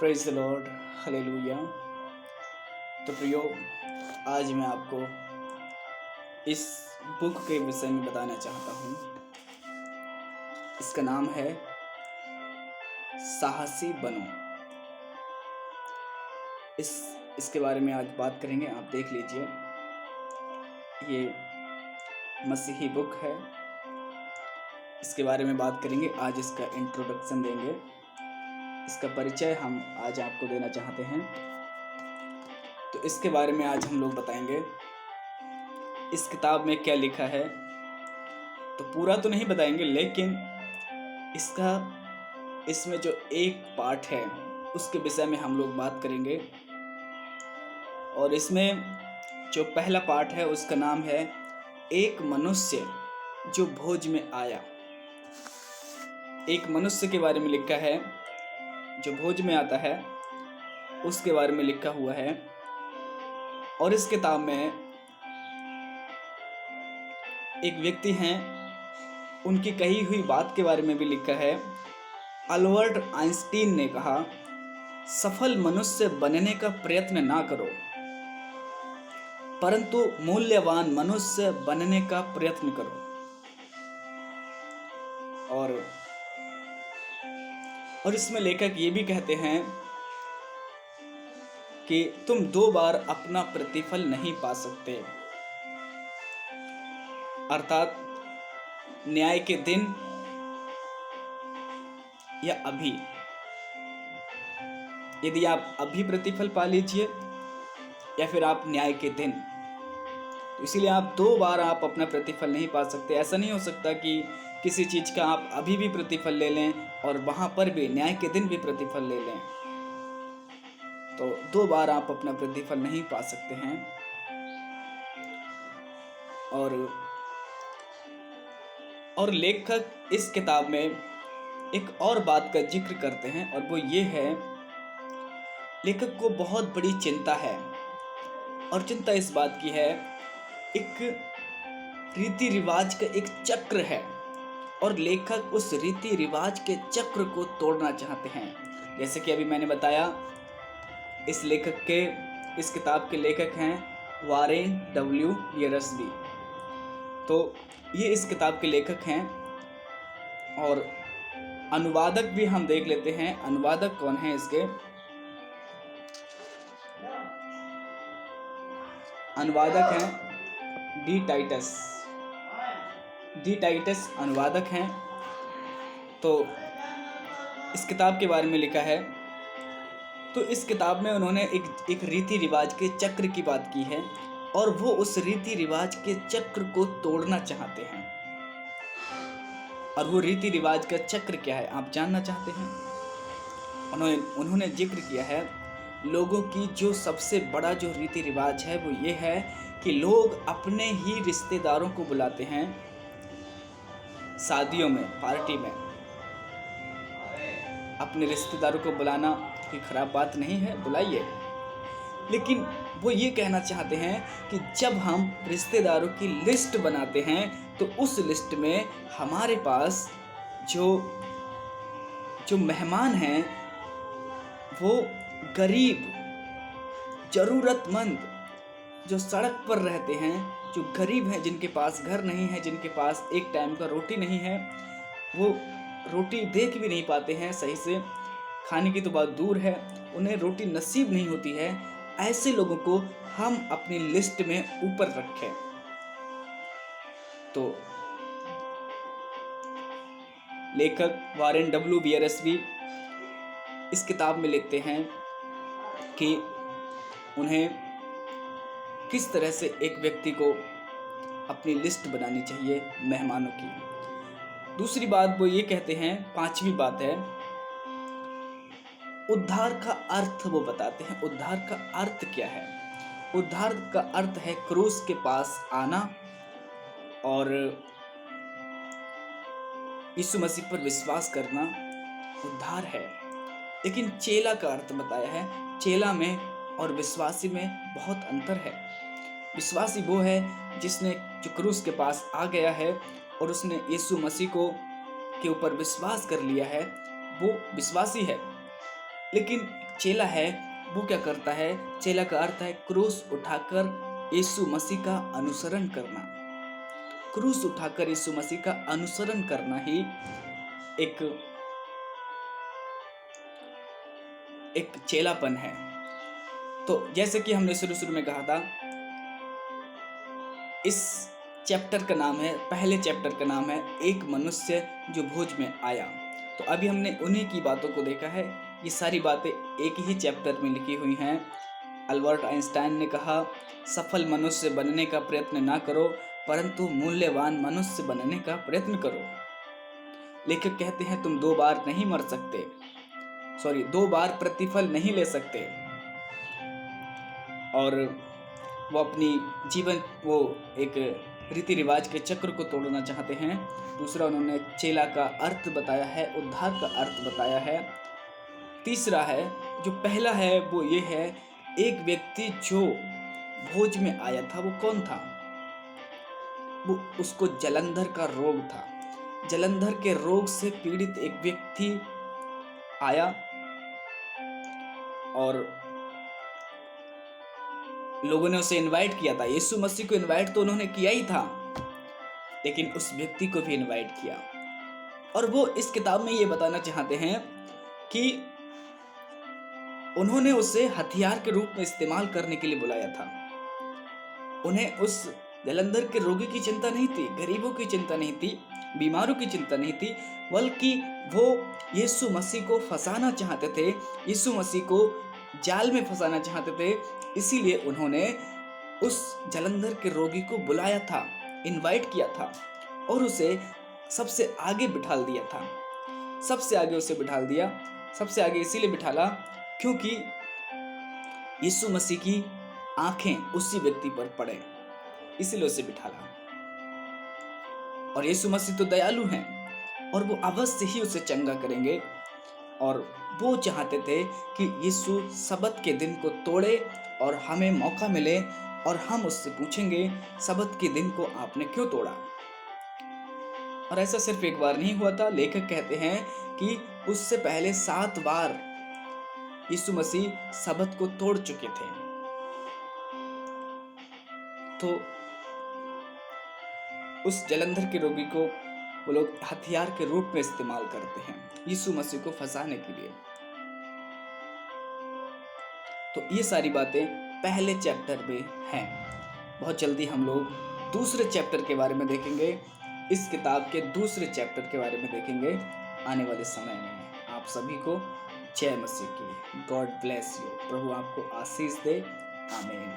Praise the Lord, hallelujah. तो प्रियो, आज मैं आपको इस बुक के विषय में बताना चाहता हूँ। इसका नाम है साहसी बनो। इसके बारे में आज बात करेंगे। आप देख लीजिए, ये मसीही बुक है। इसके बारे में बात करेंगे। आज इसका इंट्रोडक्शन देंगे, इसका परिचय हम आज आपको देना चाहते हैं। तो इसके बारे में आज हम लोग बताएंगे, इस किताब में क्या लिखा है। तो पूरा तो नहीं बताएंगे, लेकिन इसमें जो एक पार्ट है उसके विषय में हम लोग बात करेंगे। और इसमें जो पहला पार्ट है उसका नाम है एक मनुष्य जो भोज में आया। एक मनुष्य के बारे में लिखा है जो भोज में आता है, उसके बारे में लिखा हुआ है। और इस किताब में एक व्यक्ति हैं, उनकी कही हुई बात के बारे में भी लिखा है। अल्बर्ट आइंस्टीन ने कहा, सफल मनुष्य बनने का प्रयत्न ना करो, परंतु मूल्यवान मनुष्य बनने का प्रयत्न करो। और इसमें लेखक ये भी कहते हैं कि तुम 2 बार अपना प्रतिफल नहीं पा सकते, अर्थात न्याय के दिन या अभी। यदि आप अभी प्रतिफल पा लीजिए या फिर आप न्याय के दिन, तो इसीलिए आप 2 बार आप अपना प्रतिफल नहीं पा सकते। ऐसा नहीं हो सकता कि किसी चीज का आप अभी भी प्रतिफल ले लें और वहां पर भी न्याय के दिन भी प्रतिफल ले लें। तो 2 बार आप अपना प्रतिफल नहीं पा सकते हैं। और लेखक इस किताब में एक और बात का जिक्र करते हैं, और वो ये है, लेखक को बहुत बड़ी चिंता है। और चिंता इस बात की है, एक रीति रिवाज का एक चक्र है, और लेखक उस रीति रिवाज के चक्र को तोड़ना चाहते हैं। जैसे कि अभी मैंने बताया, इस किताब के लेखक हैं वारेन डब्ल्यू यीयर्सबी। तो ये इस किताब के लेखक हैं। और अनुवादक भी हम देख लेते हैं। अनुवादक कौन है इसके? अनुवादक हैं डी टाइटस अनुवादक हैं। तो इस किताब के बारे में लिखा है। तो इस किताब में उन्होंने एक रीति रिवाज के चक्र की बात की है, और वो उस रीति रिवाज के चक्र को तोड़ना चाहते हैं। और वो रीति रिवाज का चक्र क्या है, आप जानना चाहते हैं? उन्होंने जिक्र किया है, लोगों की जो सबसे बड़ा जो रीति रिवाज है वो ये है कि लोग अपने ही रिश्तेदारों को बुलाते हैं शादियों में, पार्टी में। अपने रिश्तेदारों को बुलाना कोई खराब बात नहीं है, बुलाइए। लेकिन वो ये कहना चाहते हैं कि जब हम रिश्तेदारों की लिस्ट बनाते हैं, तो उस लिस्ट में हमारे पास जो मेहमान हैं वो गरीब, जरूरतमंद, जो सड़क पर रहते हैं, जो गरीब हैं, जिनके पास घर नहीं है, जिनके पास एक टाइम का रोटी नहीं है, वो रोटी देख भी नहीं पाते हैं सही से, खाने की तो बात दूर है, उन्हें रोटी नसीब नहीं होती है। ऐसे लोगों को हम अपनी लिस्ट में ऊपर रखें। तो लेखक वारेन डब्ल्यू यीयर्सबी इस किताब में लिखते हैं कि उन्हें किस तरह से एक व्यक्ति को अपनी लिस्ट बनानी चाहिए मेहमानों की। दूसरी बात वो ये कहते हैं, 5वीं बात है, उद्धार का अर्थ वो बताते हैं। उद्धार का अर्थ क्या है? उद्धार का अर्थ है क्रूस के पास आना और यीशु मसीह पर विश्वास करना उद्धार है। लेकिन चेला का अर्थ बताया है। चेला में और विश्वासी में बहुत अंतर है। विश्वासी वो है जो क्रूस के पास आ गया है और उसने यीशु मसीह के ऊपर विश्वास कर लिया है, वो विश्वासी है। लेकिन चेला है वो क्या करता है? चेला का अर्थ है क्रूस उठाकर यीशु मसीह का अनुसरण करना। क्रूस उठाकर यीशु मसीह का अनुसरण करना ही एक चेलापन है। तो जैसे कि हमने शुरू में कहा था, इस चैप्टर का नाम है, पहले चैप्टर का नाम है एक मनुष्य जो भोज में आया। तो अभी हमने उन्हीं की बातों को देखा है। ये सारी बातें एक ही चैप्टर में लिखी हुई हैं। अल्बर्ट आइंस्टाइन ने कहा, सफल मनुष्य बनने का प्रयत्न ना करो, परंतु मूल्यवान मनुष्य बनने का प्रयत्न करो। लेखक कहते हैं तुम 2 बार नहीं मर सकते, 2 बार प्रतिफल नहीं ले सकते। और वो अपनी जीवन, वो एक रीति रिवाज के चक्र को तोड़ना चाहते हैं। दूसरा, उन्होंने चेला का अर्थ बताया है, उद्धार का अर्थ बताया है। तीसरा है, जो पहला है वो ये है, एक व्यक्ति जो भोज में आया था वो कौन था? वो उसको जलंधर का रोग था। जलंधर के रोग से पीड़ित एक व्यक्ति आया और लोगों ने उसे इनवाइट किया था। यीशु मसीह को इनवाइट तो उन्होंने किया ही था, लेकिन उस व्यक्ति को भी इनवाइट किया। और वो इस किताब में ये बताना चाहते हैं कि उन्होंने उसे हथियार के रूप में इस्तेमाल करने के लिए बुलाया था। उन्हें उस जलंधर के रोगी की चिंता नहीं थी, गरीबों की चिंता नहीं थी, बीमारों की चिंता नहीं थी, बल्कि वो यीशु मसीह को फंसाना चाहते थे, यीशु मसीह को जाल में फंसाना चाहते थे। इसीलिए उन्होंने उस जलंधर के रोगी को बुलाया था, इनवाइट किया था और उसे सबसे आगे बिठाल दिया था। सबसे आगे उसे बिठाल दिया। सबसे आगे इसीलिए बिठाला क्योंकि यीशु मसीह की आंखें उसी व्यक्ति पर पड़े, इसीलिए उसे बिठाला। और यीशु मसीह तो दयालु हैं और वो अवश्य ही उसे चंगा करेंगे। और वो चाहते थे कि यीशु सबत के दिन को तोड़े और हमें मौका मिले और हम उससे पूछेंगे, सबत के दिन को आपने क्यों तोड़ा? और ऐसा सिर्फ एक बार नहीं हुआ था। लेखक कहते हैं कि उससे पहले 7 बार यीशु मसीह सबत को तोड़ चुके थे। तो उस जलंधर के रोगी को वो लोग हथियार के रूप में इस्तेमाल करते हैं, यीशु मसीह को फंसाने के लिए। तो ये सारी बातें पहले चैप्टर में हैं। बहुत जल्दी हम लोग दूसरे चैप्टर के बारे में देखेंगे, इस किताब के दूसरे चैप्टर के बारे में देखेंगे आने वाले समय में। आप सभी को जय मसीह की। God bless you. प्रभु आपको आशीष दे। आमीन।